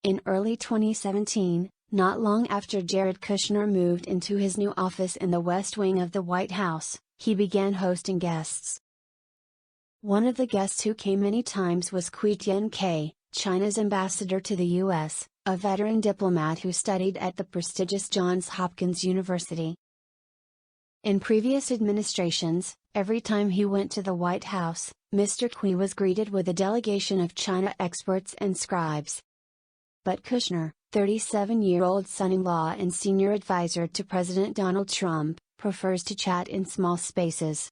In early 2017, not long after Jared Kushner moved into his new office in the West Wing of the White House, he began hosting guests. One of the guests who came many times was Kui Tian-Kai, China's ambassador to the U.S., a veteran diplomat who studied at the prestigious Johns Hopkins University. In previous administrations, every time he went to the White House, Mr. Kui was greeted with a delegation of China experts and scribes. But Kushner, 37-year-old son-in-law and senior advisor to President Donald Trump, prefers to chat in small spaces.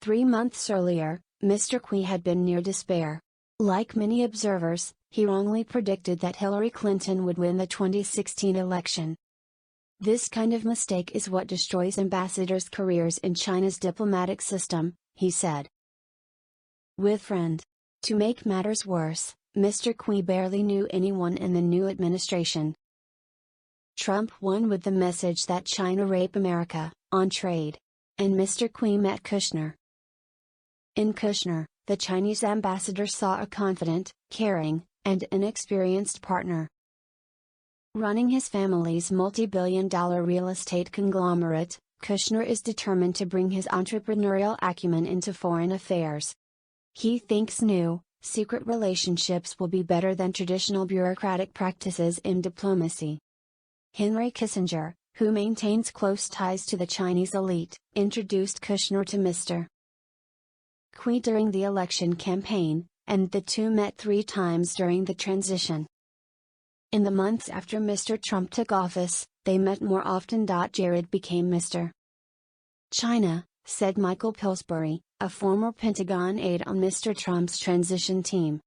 3 months earlier, Mr. Kui had been near despair. Like many observers, he wrongly predicted that Hillary Clinton would win the 2016 election. This kind of mistake is what destroys ambassadors' careers in China's diplomatic system, he said. With friend. To make matters worse, Mr. Kui barely knew anyone in the new administration. Trump won with the message that China rape America, on trade. And Mr. Kui met Kushner. In Kushner, the Chinese ambassador saw a confident, caring, and inexperienced partner. Running his family's multi-billion-dollar real estate conglomerate, Kushner is determined to bring his entrepreneurial acumen into foreign affairs. He thinks new, secret relationships will be better than traditional bureaucratic practices in diplomacy. Henry Kissinger, who maintains close ties to the Chinese elite, introduced Kushner to Mr. Kui during the election campaign, and the two met 3 times during the transition. In the months after Mr. Trump took office, they met more often. Jared became Mr. China, said Michael Pillsbury, a former Pentagon aide on Mr. Trump's transition team.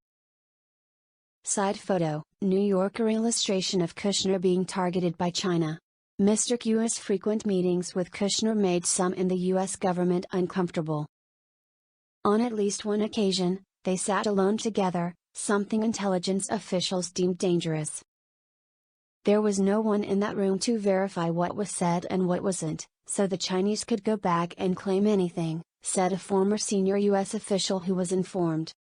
Side photo, New Yorker illustration of Kushner being targeted by China. Mr. Kui's frequent meetings with Kushner made some in the U.S. government uncomfortable. On at least one occasion, they sat alone together, something intelligence officials deemed dangerous. There was no one in that room to verify what was said and what wasn't, so the Chinese could go back and claim anything, said a former senior U.S. official who was informed.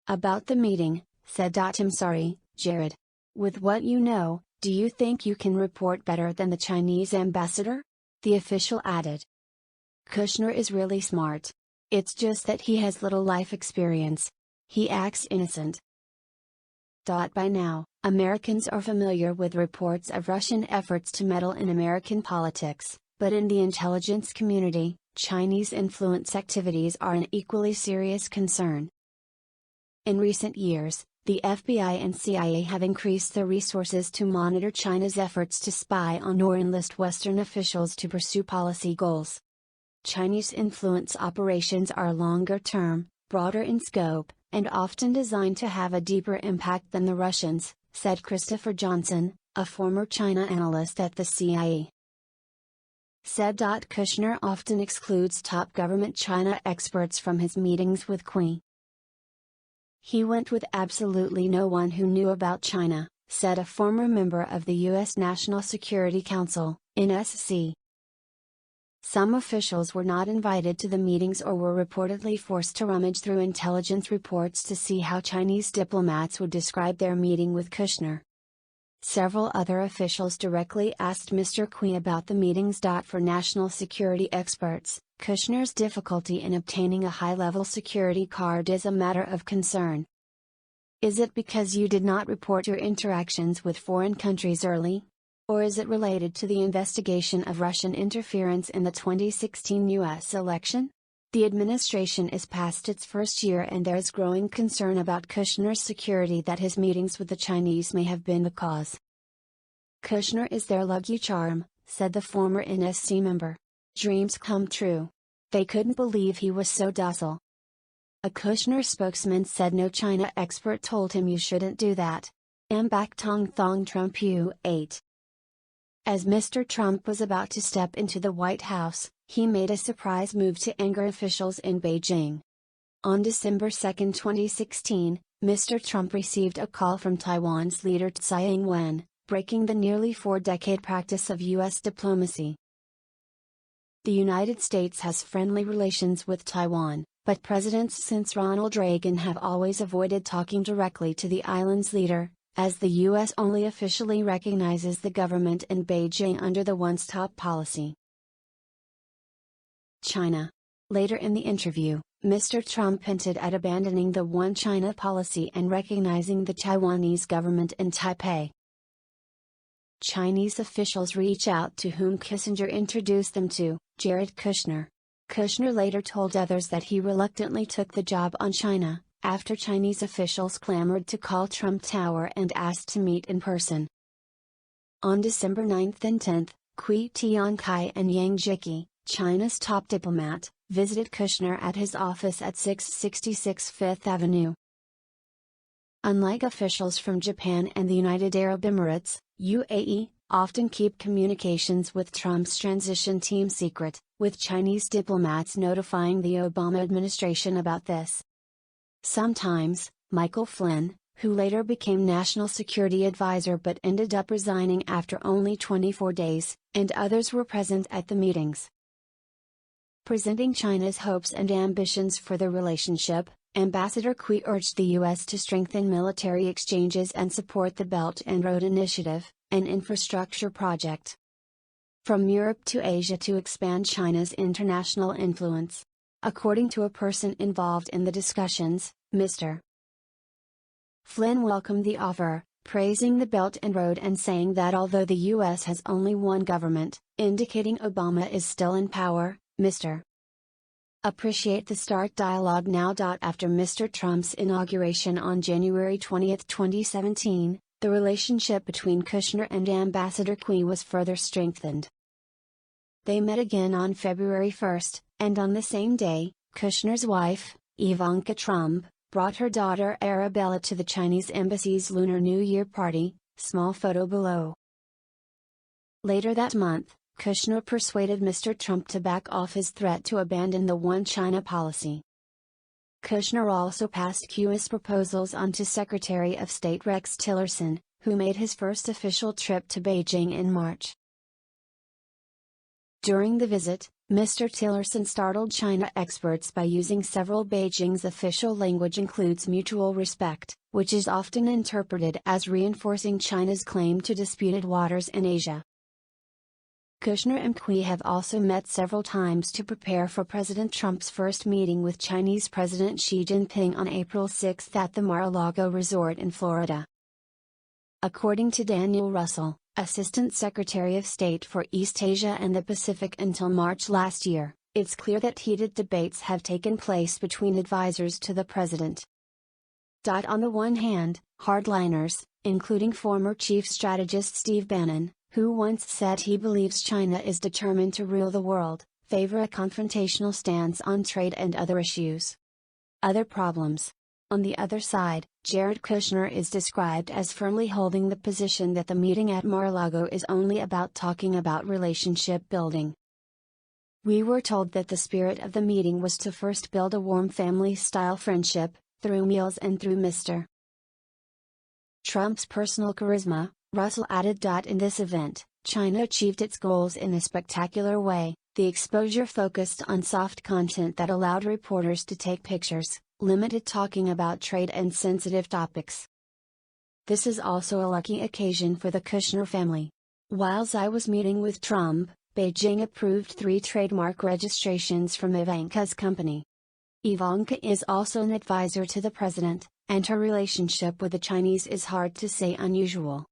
About the meeting, said I'm sorry, Jared. With what you know, do you think you can report better than the Chinese ambassador? The official added. Kushner is really smart. It's just that he has little life experience. He acts innocent. By now, Americans are familiar with reports of Russian efforts to meddle in American politics, but in the intelligence community, Chinese influence activities are an equally serious concern. In recent years, the FBI and CIA have increased their resources to monitor China's efforts to spy on or enlist Western officials to pursue policy goals. Chinese influence operations are longer term, broader in scope, and often designed to have a deeper impact than the Russians, said Christopher Johnson, a former China analyst at the CIA. Said Kushner often excludes top government China experts from his meetings with Kui. He went with absolutely no one who knew about China, said a former member of the U.S. National Security Council, NSC. Some officials were not invited to the meetings or were reportedly forced to rummage through intelligence reports to see how Chinese diplomats would describe their meeting with Kushner. Several other officials directly asked Mr. Kui about the meetings. For national security experts, Kushner's difficulty in obtaining a high-level security card is a matter of concern. Is it because you did not report your interactions with foreign countries early? Or is it related to the investigation of Russian interference in the 2016 U.S. election? The administration is past its first year and there is growing concern about Kushner's security, that his meetings with the Chinese may have been the cause. Kushner is their lucky charm, said the former NSC member. Dreams come true. They couldn't believe he was so docile. A Kushner spokesman said no China expert told him you shouldn't do that. Bak Tong Thong Trump U8. As Mr. Trump was about to step into the White House, he made a surprise move to anger officials in Beijing. On December 2, 2016, Mr. Trump received a call from Taiwan's leader Tsai Ing-wen, breaking the nearly 4-decade practice of U.S. diplomacy. The United States has friendly relations with Taiwan, but presidents since Ronald Reagan have always avoided talking directly to the island's leader, as the U.S. only officially recognizes the government in Beijing under the one-stop policy. China. Later in the interview, Mr. Trump hinted at abandoning the One China policy and recognizing the Taiwanese government in Taipei. Chinese officials reach out to whom Kissinger introduced them to, Jared Kushner. Kushner later told others that he reluctantly took the job on China, after Chinese officials clamored to call Trump Tower and asked to meet in person. On December 9 and 10, Kui Tiankai and Yang Jieqi, China's top diplomat, visited Kushner at his office at 666 Fifth Avenue. Unlike officials from Japan and the United Arab Emirates, UAE, often keep communications with Trump's transition team secret, with Chinese diplomats notifying the Obama administration about this. Sometimes, Michael Flynn, who later became National Security Advisor but ended up resigning after only 24 days, and others were present at the meetings. Presenting China's hopes and ambitions for the relationship, Ambassador Kui urged the U.S. to strengthen military exchanges and support the Belt and Road Initiative, an infrastructure project from Europe to Asia to expand China's international influence. According to a person involved in the discussions, Mr. Flynn welcomed the offer, praising the Belt and Road and saying that although the U.S. has only one government, indicating Obama is still in power, Mr. Appreciate the start dialogue now. After Mr. Trump's inauguration on January 20, 2017, the relationship between Kushner and Ambassador Kui was further strengthened. They met again on February 1, and on the same day, Kushner's wife, Ivanka Trump, brought her daughter Arabella to the Chinese embassy's Lunar New Year party, small photo below. Later that month, Kushner persuaded Mr. Trump to back off his threat to abandon the One China policy. Kushner also passed Kui's proposals on to Secretary of State Rex Tillerson, who made his first official trip to Beijing in March. During the visit, Mr. Tillerson startled China experts by using several Beijing's official language includes mutual respect, which is often interpreted as reinforcing China's claim to disputed waters in Asia. Kushner and Kui have also met several times to prepare for President Trump's first meeting with Chinese President Xi Jinping on April 6 at the Mar-a-Lago resort in Florida. According to Daniel Russell, Assistant Secretary of State for East Asia and the Pacific until March last year, it's clear that heated debates have taken place between advisors to the president. On the one hand, hardliners, including former chief strategist Steve Bannon, who once said he believes China is determined to rule the world, favor a confrontational stance on trade and other issues. Other problems. On the other side, Jared Kushner is described as firmly holding the position that the meeting at Mar-a-Lago is only about talking about relationship building. We were told that the spirit of the meeting was to first build a warm family-style friendship, through meals and through Mr. Trump's personal charisma, Russell added. In this event, China achieved its goals in a spectacular way. The exposure focused on soft content that allowed reporters to take pictures, limited talking about trade and sensitive topics. This is also a lucky occasion for the Kushner family. While Xi was meeting with Trump, Beijing approved 3 trademark registrations from Ivanka's company. Ivanka is also an advisor to the president, and her relationship with the Chinese is hard to say unusual.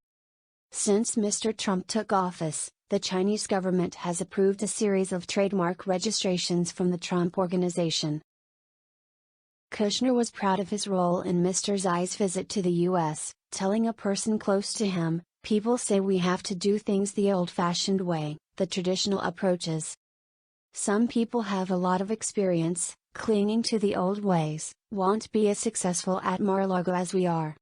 Since Mr. Trump took office, the Chinese government has approved a series of trademark registrations from the Trump Organization. Kushner was proud of his role in Mr. Xi's visit to the U.S., telling a person close to him, "People say we have to do things the old-fashioned way, the traditional approaches. Some people have a lot of experience, clinging to the old ways, won't be as successful at Mar-a-Lago as we are."